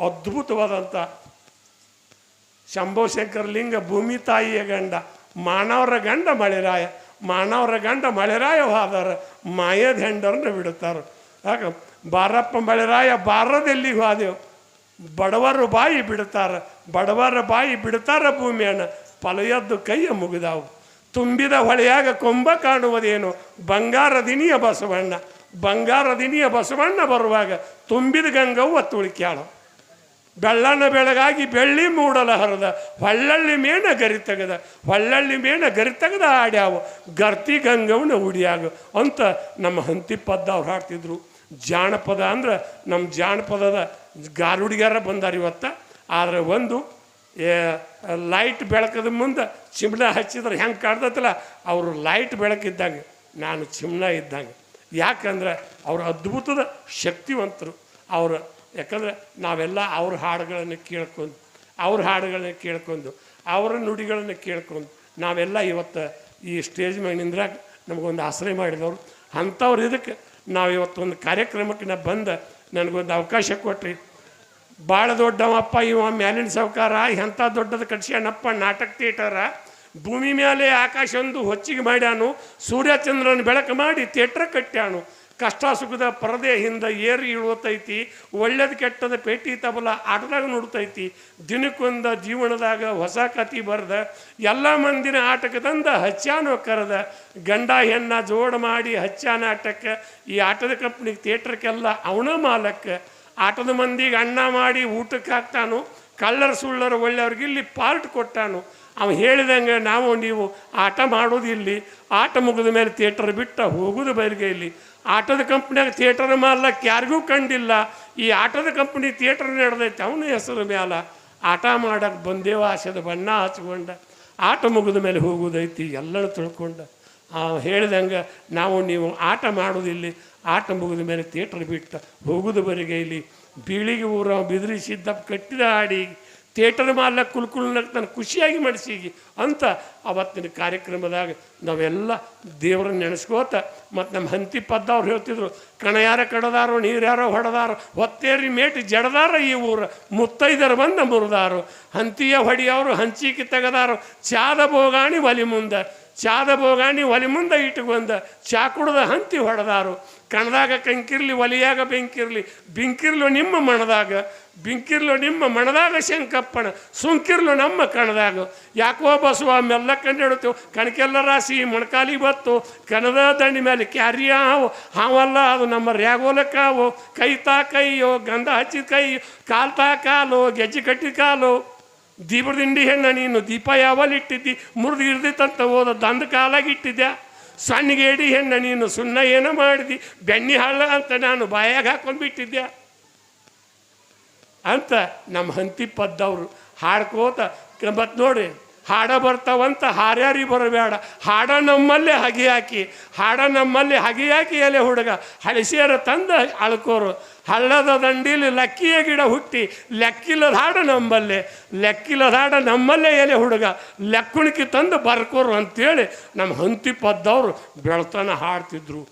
ಅದ್ಭುತವಾದಂಥ ಶಂಭೋ ಶಂಕರ ಲಿಂಗ ಭೂಮಿ ತಾಯಿಯ ಗಂಡ, ಮಾನವರ ಗಂಡ ಮಳೆರಾಯ, ಮಾನವರ ಗಂಡ ಮಳೆರಾಯ ಹೋದಾರ ಮಾಯದ ಹೆಂಡರನ್ನ ಬಿಡುತ್ತಾರೆ. ಯಾಕೆ ಬಾರಪ್ಪ ಮಳೆರಾಯ ಬಾರದೆಲ್ಲಿಗೆ ಹೋದೆವು, ಬಡವರು ಬಾಯಿ ಬಿಡ್ತಾರೆ, ಬಡವರ ಬಾಯಿ ಬಿಡ್ತಾರ ಭೂಮಿಯನ್ನು, ಫಲಯದ್ದು ಕೈಯ ಮುಗಿದಾವು. ತುಂಬಿದ ಹೊಳೆಯಾಗ ಕೊಂಬ ಕಾಣುವುದೇನು, ಬಂಗಾರದಿನಿಯ ಬಸವಣ್ಣ, ಬಂಗಾರದಿನಿಯ ಬಸವಣ್ಣ ಬರುವಾಗ ತುಂಬಿದ ಗಂಗವ್ವ ತುಳಿಕ್ಯಾಳು. ಬೆಳ್ಳನ ಬೆಳಗಾಗಿ ಬೆಳ್ಳಿ ಮೂಡಲ ಹರದ, ಹೊಳ್ಳಳ್ಳಿ ಮೇಣ ಗರಿ ತೆಗೆದ, ಹೊಳ್ಳಳ್ಳಿ ಮೇಣ ಗರಿ ತೆಗೆದ ಆಡ್ಯಾವು, ಗರ್ತಿ ಗಂಗವನ ಉಡಿಯಾಗ ಅಂತ ನಮ್ಮ ಹಂತಿಪದ ಅವ್ರು ಹಾಡ್ತಿದ್ರು. ಜಾನಪದ ಅಂದ್ರೆ ನಮ್ಮ ಜಾನಪದದ ಗಾರುಡಿಗಾರ ಬಂದಾರ ಇವತ್ತ. ಆದರೆ ಒಂದು ಲೈಟ್ ಬೆಳಕದ ಮುಂದೆ ಚಿಮ್ನ ಹಚ್ಚಿದ್ರೆ ಹೆಂಗೆ ಕಾಣ್ತೈತಲ್ಲ, ಅವರು ಲೈಟ್ ಬೆಳಕಿದ್ದಂಗೆ, ನಾನು ಚಿಮ್ನ ಇದ್ದಂಗೆ. ಯಾಕಂದ್ರೆ ಅವರು ಅದ್ಭುತದ ಶಕ್ತಿವಂತರು ಅವರು. ಯಾಕಂದರೆ ನಾವೆಲ್ಲ ಅವ್ರ ಹಾಡುಗಳನ್ನು ಕೇಳ್ಕೊಂಡು, ಅವ್ರ ಹಾಡುಗಳನ್ನ ಕೇಳ್ಕೊಂಡು, ಅವರ ನುಡಿಗಳನ್ನು ಕೇಳ್ಕೊಂಡು ನಾವೆಲ್ಲ ಇವತ್ತು ಈ ಸ್ಟೇಜ್ ಮೇಲೆ ನಿಂದ್ರಾಗ ನಮಗೊಂದು ಆಶ್ರಯ ಮಾಡಿದವರು. ಅಂಥವ್ರು ಇದಕ್ಕೆ ನಾವು ಇವತ್ತೊಂದು ಕಾರ್ಯಕ್ರಮಕ್ಕೆ ನಾ ಬಂದು ನನಗೊಂದು ಅವಕಾಶ ಕೊಟ್ರಿ. ಭಾಳ ದೊಡ್ಡವಪ್ಪ ಇವ ಮ್ಯಾಲಿನ ಸಾವುಕಾರ, ಎಂಥ ದೊಡ್ಡದು ಕಟ್ಸ್ಯಾನಪ್ಪ ನಾಟಕ ಥಿಯೇಟರ. ಭೂಮಿ ಮೇಲೆ ಆಕಾಶ ಒಂದು ಹೊಚ್ಚಿಗೆ ಮಾಡ್ಯಾನು, ಸೂರ್ಯಚಂದ್ರನ ಬೆಳಕು ಮಾಡಿ ಥಿಯೇಟ್ರ್ ಕಟ್ಟ್ಯಾನು. ಕಷ್ಟ ಸುಖದ ಪರದೆ ಹಿಂದೆ ಏರಿ ಇಳುವತೈತಿ, ಒಳ್ಳೇದು ಕೆಟ್ಟದ ಪೇಟಿ ತಬಲ ಆಟದಾಗ ನೋಡ್ತೈತಿ. ದಿನಕ್ಕೊಂದು ಜೀವನದಾಗ ಹೊಸ ಕತೆ ಬರೆದ ಎಲ್ಲ ಮಂದಿನ ಆಟಕ್ಕೆ ತಂದ ಹಚ್ಚಾನೋ ಕರೆದ. ಗಂಡ ಹೆಣ್ಣ ಜೋಡು ಮಾಡಿ ಹಚ್ಚಾನ ಆಟಕ್ಕೆ. ಈ ಆಟದ ಕಂಪ್ನಿಗೆ ಥಿಯೇಟ್ರಕ್ಕೆಲ್ಲ ಅವನ ಮಾಲಕ್ಕೆ. ಆಟದ ಮಂದಿಗೆ ಅನ್ನ ಮಾಡಿ ಊಟಕ್ಕೆ ಹಾಕ್ತಾನು, ಕಳ್ಳರ ಸುಳ್ಳರು ಒಳ್ಳೆಯವ್ರಿಗೆ ಇಲ್ಲಿ ಪಾರ್ಟ್ ಕೊಟ್ಟಾನು. ಅವ ಹೇಳಿದಂಗೆ ನಾವು ನೀವು ಆಟ ಮಾಡೋದು ಇಲ್ಲಿ, ಆಟ ಮುಗಿದ ಮೇಲೆ ಥಿಯೇಟರ್ ಬಿಟ್ಟ ಹೋಗೋದು ಬಯಲಿಗೆ ಇಲ್ಲಿ. ಆಟದ ಕಂಪ್ನಿಯಾಗ ಥಿಯೇಟರ್ ಮಾರ್ಲಕ್ಕೆ ಯಾರಿಗೂ ಕಂಡಿಲ್ಲ. ಈ ಆಟದ ಕಂಪ್ನಿ ಥಿಯೇಟರ್ ನಡೆದೈತೆ ಅವನ ಹೆಸರು ಮ್ಯಾಲ. ಆಟ ಮಾಡಕ್ಕೆ ಬಂದೇವ ಆಸೆದ ಬಣ್ಣ ಹಚ್ಕೊಂಡ, ಆಟ ಮುಗಿದ ಮೇಲೆ ಹೋಗೋದೈತಿ ಎಲ್ಲರೂ ತಿಳ್ಕೊಂಡ. ಹೇಳಿದಂಗೆ ನಾವು ನೀವು ಆಟ ಮಾಡೋದಿಲ್ಲಿ, ಆಟ ಮುಗಿದ ಮೇಲೆ ಥಿಯೇಟರ್ ಬಿಟ್ಟ ಹೋಗೋದು ಬರಿಗೆ ಇಲ್ಲಿ. ಬೀಳಿಗೆ ಊರ ಬಿದಿರಿ ಸಿದ್ದಪ್ಪ ಕಟ್ಟಿದ ಹಾಡಿ ಥಿಯೇಟರ್ ಮಾರ್ಲಕ್ಕೆ ಕುಲ್ಕುಲ್ನಕ್ಕೆ ನಾನು ಖುಷಿಯಾಗಿ ಮಾಡಿಸಿಗಿ ಅಂತ ಅವತ್ತಿನ ಕಾರ್ಯಕ್ರಮದಾಗ ನಾವೆಲ್ಲ ದೇವ್ರನ್ನ ನೆನೆಸ್ಕೋತ. ಮತ್ತು ನಮ್ಮ ಹಂತಿ ಪದ್ದವ್ರು ಹೇಳ್ತಿದ್ರು, ಕಣಯಾರ ಕಡದಾರೋ ನೀರ್ಯಾರೋ ಹೊಡೆದಾರೋ ಹೊತ್ತೇರಿ ಮೇಟಿ ಜಡದಾರ ಈ ಊರು ಮುತ್ತೈದರ ಬಂದ ಮುರಿದಾರು. ಹಂತಿಯ ಹೊಡಿಯವರು ಹಂಚಿಕೆ ತೆಗೆದಾರು, ಚಾದ ಬೋಗಾಣಿ ಒಲಿ ಮುಂದೆ, ಚಾದ ಬೋಗಾಣಿ ಒಲಿ ಮುಂದೆ ಇಟ್ಟುಕೊಂಡ, ಚಾ ಕುಡ್ದ ಹಂತಿ ಹೊಡೆದಾರು. ಕಣದಾಗ ಕಂಕಿರ್ಲಿ ಒಲಿಯಾಗ ಬೆಂಕಿರ್ಲಿ, ಬೆಂಕಿರ್ಲು ನಿಮ್ಮ ಮಣದಾಗ, ಬೆಂಕಿರ್ಲು ನಿಮ್ಮ ಮಣದಾಗ ಶಂಕಪ್ಪಣ, ಸುಂಕಿರ್ಲು ನಮ್ಮ ಕಣದಾಗ. ಯಾಕೋ ಬಸವ ಮೆಲ್ಲ ಕಂಡಿಡ್ತೇವೆ, ಕಣಕೆಲ್ಲ ರಾಶಿ ಮೊಣಕಾಲಿ ಬತ್ತು, ಕಣದ ದಂಡಿ ಮೇಲೆ ಕ್ಯಾರಿಯ ಹಾವಲ್ಲ ಅದು ನಮ್ಮ ರ್ಯಾಗೋಲಕ್ಕಾವು. ಕೈತಾ ಕೈಯೋ ಗಂಧ ಹಚ್ಚಿದ ಕೈ, ಕಾಲ್ತಾ ಕಾಲು ಗೆಜ್ಜೆ ಕಟ್ಟಿದ ಕಾಲು. ದೀಪದಿಂಡಿ ಹೆಣ್ಣ ನೀನು ದೀಪ ಯಾವಲ್ಲಿ ಇಟ್ಟಿದ್ದಿ, ಮುರಿದು ಇರ್ದಿತ್ತಂತ ಹೋದ ದಂದ ಕಾಲಾಗಿ ಇಟ್ಟಿದ್ಯಾ. ಸಣ್ಣಗೇಡಿ ಹೆಣ್ಣ ನೀನು ಸುಣ್ಣ ಏನೋ ಮಾಡಿದಿ, ಬೆಣ್ಣೆ ಹಳ್ಳ ಅಂತ ನಾನು ಬಾಯಾಗ ಹಾಕೊಂಡ್ಬಿಟ್ಟಿದ್ದೆ ಅಂತ ನಮ್ಮ ಹಂತಿ ಪದ್ದವರು ಹಾಡ್ಕೋತ. ಮತ್ತು ನೋಡಿ ಹಾಡ ಬರ್ತಾವಂತ ಹಾರ್ಯಾರಿ ಬರಬೇಡ, ಹಾಡ ನಮ್ಮಲ್ಲೇ ಹಗೆ ಹಾಕಿ, ಹಾಡ ನಮ್ಮಲ್ಲಿ ಹಗೆ ಹಾಕಿ ಎಲೆ ಹುಡುಗ ಹಳಸಿಯರ ತಂದ ಅಳ್ಕೋರು. ಹಳ್ಳದ ದಂಡೀಲಿ ಲಕ್ಕಿಯ ಗಿಡ ಹುಟ್ಟಿ ಲೆಕ್ಕಿಲ್ಲದ ಹಾಡ ನಂಬಲ್ಲೇ, ಲೆಕ್ಕಿಲ್ಲದ ಹಾಡ ನಮ್ಮಲ್ಲೇ ಎಲೆ ಹುಡುಗ ಲೆಕ್ಕುಣಿಕೆ ತಂದು ಬರ್ಕೋರು ಅಂತೇಳಿ ನಮ್ಮ ಹಂತಿ ಪದ್ದವರು ಬೆಳ್ತಾನ ಹಾಡ್ತಿದ್ರು.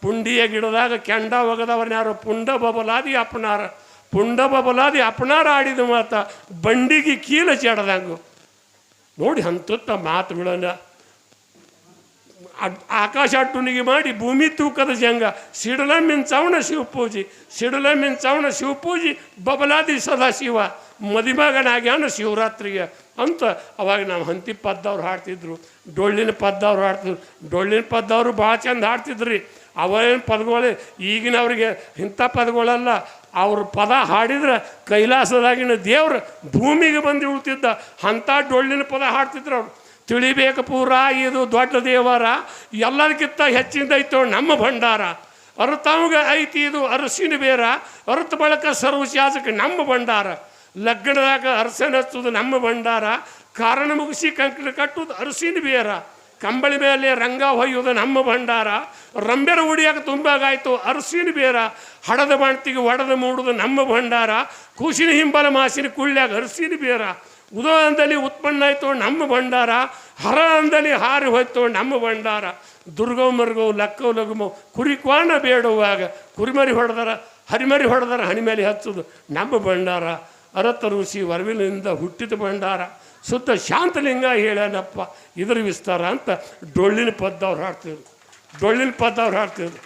ಪುಂಡಿಯ ಗಿಡದಾಗ ಕೆಂಡ ಒಗದವ್ರನ್ನ ಯಾರು ಪುಂಡ ಬಬಲಾದಿ ಅಪ್ಪನಾರ, ಪುಂಡ ಬಬಲಾದಿ ಅಪ್ಪನಾರ ಆಡಿದ ಮಾತ ಬಂಡಿಗೆ ಕೀಲ ಚೆಡದಂಗು. ನೋಡಿ ಅಂತತ್ತ ಮಾತುಗಳನ್ನ ಆಕಾಶ ಅಟ್ಟುನಿಗೆ ಮಾಡಿ ಭೂಮಿ ತೂಕದ ಜಂಗ. ಸಿಡಲಮ್ಮಿನ ಚವಣ ಶಿವಪೂಜಿ, ಸಿಡಲಮ್ಮಿನ ಚವಣ ಶಿವಪೂಜಿ ಬಬಲಾದಿ ಸದಾಶಿವ, ಮದಿಮಗನಾಗ್ಯಾನ ಶಿವರಾತ್ರಿಗೆ ಅಂತ ಅವಾಗ ನಾವು ಹಂತಿ ಪದ್ದವ್ರು ಹಾಡ್ತಿದ್ರು. ಡೊಳ್ಳಿನ ಪದ್ದವ್ರು ಹಾಡ್ತಿದ್ರು. ಡೊಳ್ಳಿನ ಪದ್ದವರು ಭಾಳ ಚಂದ ಹಾಡ್ತಿದ್ರಿ. ಅವೇನು ಪದಗಳೇ ಈಗಿನವ್ರಿಗೆ ಇಂಥ ಪದಗಳಲ್ಲ. ಅವ್ರ ಪದ ಹಾಡಿದ್ರೆ ಕೈಲಾಸದಾಗಿನ ದೇವ್ರು ಭೂಮಿಗೆ ಬಂದು ಉಳ್ತಿದ್ದ ಅಂಥ ಡೊಳ್ಳಿನ ಪದ ಹಾಡ್ತಿದ್ರು ಅವ್ರು. ತಿಳಿಬೇಕು ಪೂರ ಇದು ದೊಡ್ಡ ದೇವರ, ಎಲ್ಲದಕ್ಕಿಂತ ಹೆಚ್ಚಿಂದೈತೋ ನಮ್ಮ ಭಂಡಾರ. ಅರುತಮ್ಗೆ ಐತಿ ಇದು ಅರಸಿನ ಬೇರ, ಅರುತ ಬಳಕ ಸರ್ವಶಾಸಕ ನಮ್ಮ ಭಂಡಾರ. ಲಗ್ನದಾಗ ಅರಸನ ಹಚ್ಚೋದು ನಮ್ಮ ಭಂಡಾರ, ಕಾರಣ ಮುಗಿಸಿ ಕಂಕಣ ಕಟ್ಟುವುದು ಅರಸಿನ ಬೇರ. ಕಂಬಳಿ ಮೇಲೆ ರಂಗ ಹೊಯ್ಯೋದು ನಮ್ಮ ಭಂಡಾರ, ರಂಬೆರ ಉಡಿಯಾಕ ತುಂಬಾಗಾಯ್ತು ಅರಸಿನ ಬೇರ. ಹಡದ ಬಾಣ್ತಿಗೆ ಒಡೆದ ಮೂಡುದು ನಮ್ಮ ಭಂಡಾರ, ಕೂಸಿನ ಹಿಂಬಲ ಮಾಸಿನ ಕುಳ್ಳ್ಯಾಗ ಅರಸಿನ ಬೇರ. ಉದೋ ಅಂದಲ್ಲಿ ಉತ್ಪನ್ನ ಆಯಿತು ನಮ್ಮ ಭಂಡಾರ, ಹರ ಅಂದಲ್ಲಿ ಹಾರಿ ಹೋಯ್ತು ನಮ್ಮ ಭಂಡಾರ. ದುರ್ಗವ್ ಮರ್ಗವ್ ಲಕ್ಕವ್ ಲಗುಮವ್ ಕುರಿ ಕ್ವಾಣ ಬೇಡುವಾಗ, ಕುರಿಮರಿ ಹೊಡೆದಾರ ಹರಿಮರಿ ಹೊಡೆದಾರ ಹಣಿ ಮೇಲೆ ಹಚ್ಚೋದು ನಮ್ಮ ಭಂಡಾರ. ಅರತ ಋಷಿ ವರವಿನಿಂದ ಹುಟ್ಟಿದ ಭಂಡಾರ, ಸುತ್ತ ಶಾಂತಲಿಂಗ ಹೇಳ್ಯಾನಪ್ಪ ಇದ್ರ ವಿಸ್ತಾರ ಅಂತ ಡೊಳ್ಳಿನ ಪದ್ದವ್ರು ಹಾಡ್ತಿದ್ರು. ಡೊಳ್ಳಿನ ಪದ್ದವ್ರು ಹಾಡ್ತಿದ್ರು.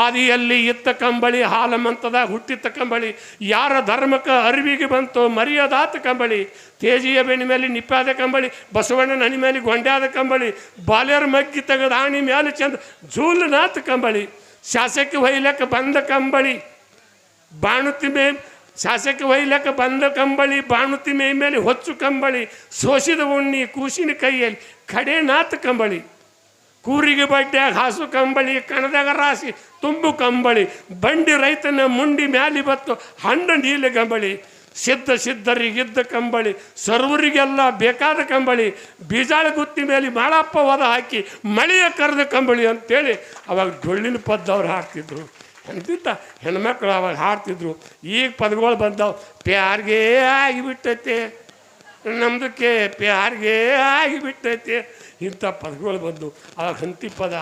ಆದಿಯಲ್ಲಿ ಇತ್ತ ಕಂಬಳಿ ಹಾಲಮಂತದಾಗ ಹುಟ್ಟಿತ್ತ ಕಂಬಳಿ, ಯಾರ ಧರ್ಮಕ್ಕೆ ಅರಿವಿಗೆ ಬಂತು ಮರಿಯದಾತ ಕಂಬಳಿ. ತೇಜಿಯ ಬೆಣ್ಣೆ ಮೇಲೆ ನಿಪ್ಪಾದ ಕಂಬಳಿ, ಬಸವಣ್ಣನ ಹನಿ ಮೇಲೆ ಗೊಂಡ್ಯಾದ ಕಂಬಳಿ. ಬಾಲ್ಯರ ಮಗ್ಗಿ ತೆಗೆದ ಆಣಿ ಮೇಲೆ ಚಂದ ಜೂಲನಾಥ ಕಂಬಳಿ. ಶಾಸಕ ಹೊಯ್ಲಕ್ಕೆ ಬಂದ ಕಂಬಳಿ ಬಾಣುತಿ ಮೇ, ಶಾಸಕ ಹೊಯ್ಲಕ್ಕೆ ಬಂದ ಕಂಬಳಿ ಬಾಣುತಿ ಮೇ ಮೇಲೆ ಹೊಚ್ಚು ಕಂಬಳಿ. ಸೋಸಿದ ಉಣ್ಣಿ ಕೂಸಿನ ಕೈಯಲ್ಲಿ ಕಡೆನಾಥ ಕಂಬಳಿ. ಕೂರಿಗೆ ಬಡ್ಡ್ಯಾಗ ಹಾಸು ಕಂಬಳಿ, ಕಣದಾಗ ರಾಶಿ ತುಂಬು ಕಂಬಳಿ. ಬಂಡಿ ರೈತನ ಮುಂಡಿ ಮ್ಯಾಲಿ ಬತ್ತು ಹಂಡ ನೀಲ ಕಂಬಳಿ. ಸಿದ್ಧರಿಗಿದ್ದ ಕಂಬಳಿ, ಸರ್ವರಿಗೆಲ್ಲ ಬೇಕಾದ ಕಂಬಳಿ. ಬೀಜಾಳ ಗುತ್ತಿ ಮೇಲೆ ಮಾಳಪ್ಪ ವದ ಹಾಕಿ ಮಳೆಯ ಕರೆದ ಕಂಬಳಿ ಅಂತೇಳಿ ಅವಾಗ ಡೊಳ್ಳಿನ ಪದ್ದವ್ರು ಹಾಡ್ತಿದ್ರು. ಅಂತಿದ್ದ ಹೆಣ್ಮಕ್ಳು ಅವಾಗ ಹಾಡ್ತಿದ್ರು. ಈಗ ಪದಗಳು ಬಂದವು, ಪ್ಯಾರ್ಗೇ ಆಗಿಬಿಟ್ಟೈತೆ ನಮ್ದಕ್ಕೆ ಪ್ಯಾರಿಗೆ ಆಗಿಬಿಟ್ಟೈತೆ. ಇಂಥ ಪದಗಳು ಬಂದು ಆ ಹಂತಿ ಪದ,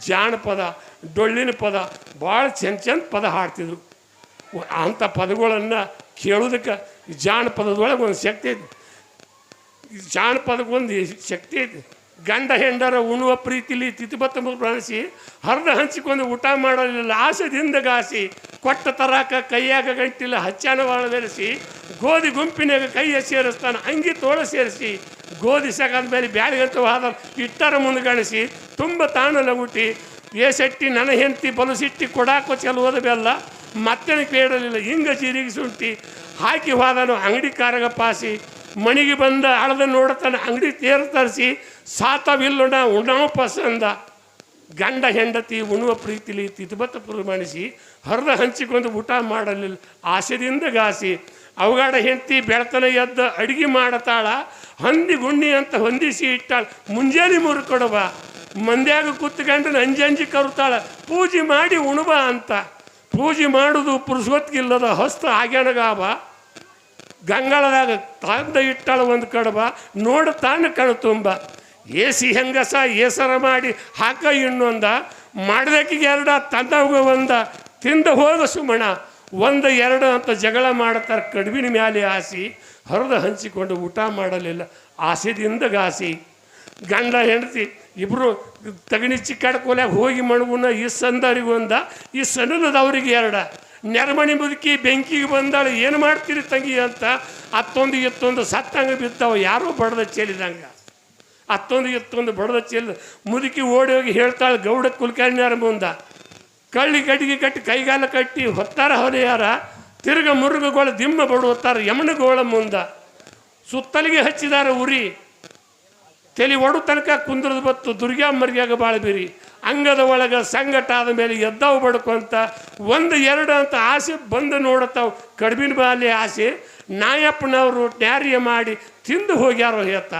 ಜಾನಪದ, ಡೊಳ್ಳಿನ ಪದ ಭಾಳ ಚಂದ ಪದ ಹಾಡ್ತಿದ್ರು. ಅಂಥ ಪದಗಳನ್ನು ಕೇಳೋದಕ್ಕೆ ಜಾನಪದದೊಳಗೆ ಒಂದು ಶಕ್ತಿ ಐತಿ. ಜಾನಪದಕ್ಕೊಂದು ಶಕ್ತಿ ಐತಿ. ಗಂಡ ಹೆಂಡರ ಉಣ್ಣುವ ಪ್ರೀತಿಲಿ ತಿಥಿಬತ್ತ ಪ್ರಾಣಿಸಿ ಹರಿದ ಹಂಚಿಕೊಂಡು ಊಟ ಮಾಡಲಿಲ್ಲ ಆಸೆದಿಂದ ಗಾಸಿ ಕೊಟ್ಟ ತರಾಕ ಕೈಯಾಗ ಗಂಟಿಲ್ಲ ಹಚ್ಚಾನ ಬೆರೆಸಿ ಗೋಧಿ ಗುಂಪಿನಾಗ ಕೈಯ ಸೇರಿಸ್ತಾನೆ ಅಂಗಿ ತೋಳ ಸೇರಿಸಿ ಗೋಧಿ ಸಗಾದ ಮೇಲೆ ಬ್ಯಾಳಿಗಂತ ಹಾದ ಇಟ್ಟರ ಮುಂದ್ಗಣಿಸಿ ತುಂಬ ತಾಣ ಲಗುಟಿ ಏಸೆಟ್ಟಿ ನನ್ನ ಹೆಂಡತಿ ಬಲಸಿಟ್ಟಿ ಕೊಡಾಕೋ ಚೆಲುವದ ಬೆಲ್ಲ ಮತ್ತೇನು ಕೇಳಲಿಲ್ಲ ಹಿಂಗ ಜೀರಿಗೆ ಶುಂಠಿ ಹಾಕಿ ಹೋದನು ಅಂಗಡಿ ಕಾರಗ ಪಾಸಿ ಮಣಿಗೆ ಬಂದ ಅಳದ ನೋಡತಾನೆ ಅಂಗಡಿ ತೇರು ತರಿಸಿ ಸಾತವಿಲ್ಲುಣ ಉಣ್ಣಾವ ಪಸಂದ. ಗಂಡ ಹೆಂಡತಿ ಉಣ್ಣುವ ಪ್ರೀತಿಲಿ ತಿಥಿಬತ್ತ ಪ್ರಮಾಣಿಸಿ ಹರಿದ ಹಂಚಿಕೊಂಡು ಊಟ ಮಾಡಲಿಲ್ಲ ಆಸೆದಿಂದ ಗಾಸಿ ಅವಗಾಡ ಹೆಂಡತಿ ಬೆಳತನ ಎದ್ದ ಅಡಿಗೆ ಮಾಡತಾಳ ಹಂದಿ ಗುಣ್ಣಿ ಅಂತ ಹೊಂದಿಸಿ ಇಟ್ಟಾಳ ಮುಂಜಾನೆ ಮುರುಕೊಡವ ಮಂದ್ಯಾಗ ಕೂತ್ಕೊಂಡು ಅಂಜಂಜಿ ಕರುತ್ತಾಳ ಪೂಜೆ ಮಾಡಿ ಉಣುವ ಅಂತ. ಪೂಜೆ ಮಾಡೋದು ಪುರುಷೊತ್ತಿಗಿಲ್ಲದ ಹಸ್ತ ಆಗ್ಯಾನಗಾವ ಗಂಗಾಳದಾಗ ತಂದ ಇಟ್ಟಾಳ ಒಂದು ಕಡಬ ನೋಡ ತಾನು ಕಣು ತುಂಬ ಏಸಿ ಹೆಂಗಸ ಏಸರ ಮಾಡಿ ಹಾಕ ಇನ್ನೊಂದ ಮಾಡ್ದಕ್ಕಿಗೆ ಎರಡ ತಂದವ ಒಂದ ತಿಂದ ಹೋದ ಸುಮಣ ಒಂದು ಎರಡು ಅಂತ ಜಗಳ ಮಾಡ್ತಾರೆ ಕಡುಬಿನ ಮ್ಯಾಲೆ ಆಸಿ ಹರಿದು ಹಂಚಿಕೊಂಡು ಊಟ ಮಾಡಲಿಲ್ಲ ಆಸೆದಿಂದ ಗಾಸಿ. ಗಂಡ ಹೆಂಡತಿ ಇಬ್ಬರು ತಗಣಿ ಚಿಕ್ಕಾಡ್ಕೊಲ್ಯಾಗ ಹೋಗಿ ಮಣಗುನ ಈ ಸಂದರಿಗೊಂದ ಈ ಸಣ್ಣದವ್ರಿಗೆ ಎರಡ ನೆರಮಣಿ ಮುದುಕಿ ಬೆಂಕಿಗೆ ಬಂದಾಳು ಏನು ಮಾಡ್ತೀರಿ ತಂಗಿ ಅಂತ ಅತ್ತೊಂದು ಎತ್ತೊಂದು ಸತ್ತಂಗೆ ಬಿದ್ದಾವ ಯಾರೋ ಬಡ್ದ ಚೆಲ್ಲಿದಂಗೆ ಅತ್ತೊಂದು ಎತ್ತೊಂದು ಬಡ್ದ ಚೆಲ್ಲ ಮುದುಕಿ ಓಡಿ ಹೋಗಿ ಹೇಳ್ತಾಳೆ ಗೌಡ ಕುಲಕರ್ಣಿಯಾರ ಮುಂದ ಕಳ್ಳಿ ಗಡ್ಡಿಗೆ ಕಟ್ಟಿ ಕೈಗಾಲ ಕಟ್ಟಿ ಹೊತ್ತಾರ ಹೊರೆಯಾರ ತಿರುಗ ಮುರುಗಗೋಳ ದಿಮ್ಮ ಬಡುತ್ತಾರ ಯಮನಗೋಳ ಮುಂದ ಸುತ್ತಲಿಗೆ ಹಚ್ಚಿದಾರ ಉರಿ ತಲೆ ಒಡು ತನಕ ಕುಂದ್ರದ ಬತ್ತು ದುರ್ಗ್ಯಾ ಮರ್ಗ್ಯಾಗ ಬಾಳ ಬೀರಿ ಅಂಗದ ಒಳಗೆ ಸಂಗಟ ಆದ ಮೇಲೆ ಎದ್ದಾವು ಬಡ್ಕೊಂತ ಒಂದು ಎರಡು ಅಂತ ಆಸೆ ಬಂದು ನೋಡತ್ತಾವು ಕಡ್ಬಿನ ಬಾಲಿ ಆಸೆ ನಾಯಪ್ಪನವರು ನ್ಯಾರ್ಯ ಮಾಡಿ ತಿಂದು ಹೋಗ್ಯಾರೋ ಹೇಳ್ತ.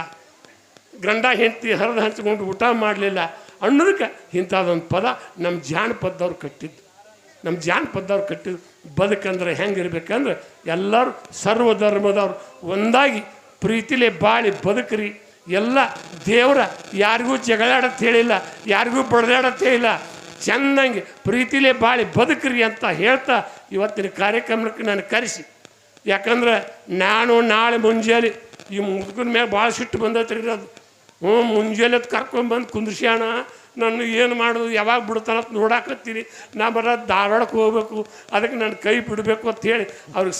ಗಂಡ ಹೆಂಡತಿ ಹರಿದು ಹಂಚ್ಕೊಂಡು ಊಟ ಮಾಡಲಿಲ್ಲ ಅನ್ನೋದಕ್ಕೆ ಇಂಥದ್ದೊಂದು ಪದ ನಮ್ಮ ಜಾನಪದವ್ರು ಕಟ್ಟಿದ್ದು. ನಮ್ಮ ಜಾನಪದವ್ರು ಕಟ್ಟಿದ್ದು ಬದುಕಂದ್ರೆ ಹೆಂಗಿರ್ಬೇಕಂದ್ರೆ ಎಲ್ಲರೂ ಸರ್ವಧರ್ಮದವ್ರು ಒಂದಾಗಿ ಪ್ರೀತಿಲೇ ಬಾಳಿ ಬದುಕ್ರಿ. ಎಲ್ಲ ದೇವರ ಯಾರಿಗೂ ಜಗಳಾಡತ್ ಹೇಳಿಲ್ಲ, ಯಾರಿಗೂ ಬಡ್ದಾಡತ್ ಹೇಳಿಲ್ಲ, ಚೆನ್ನಾಗಿ ಪ್ರೀತಿಲೇ ಬಾಳಿ ಬದುಕ್ರಿ ಅಂತ ಹೇಳ್ತಾ ಇವತ್ತಿನ ಕಾರ್ಯಕ್ರಮಕ್ಕೆ ನಾನು ಕರೆಸಿ. ಯಾಕಂದ್ರೆ ನಾನು ನಾಳೆ ಮುಂಜಾನೆ ಈ ಮುದುಕನ ಮ್ಯಾಗ ಭಾಳ ಸಿಟ್ಟು ಬಂದೈತ್ರಿ ಅದು. ಮುಂಜಾನೆ ಕರ್ಕೊಂಡ್ಬಂದು ಕುಂದ್ರಿಸ್ಯಾಣ ನಾನು ಏನು ಮಾಡೋದು ಯಾವಾಗ ಬಿಡ್ತಾನಂತ ನೋಡಾಕತ್ತೀನಿ. ನಾ ಬರೋದು ಧಾರವಾಡಕ್ಕೆ ಹೋಗ್ಬೇಕು, ಅದಕ್ಕೆ ನಾನು ಕೈ ಬಿಡಬೇಕು ಅಂತ ಹೇಳಿ ಅವ್ರಿಗೆ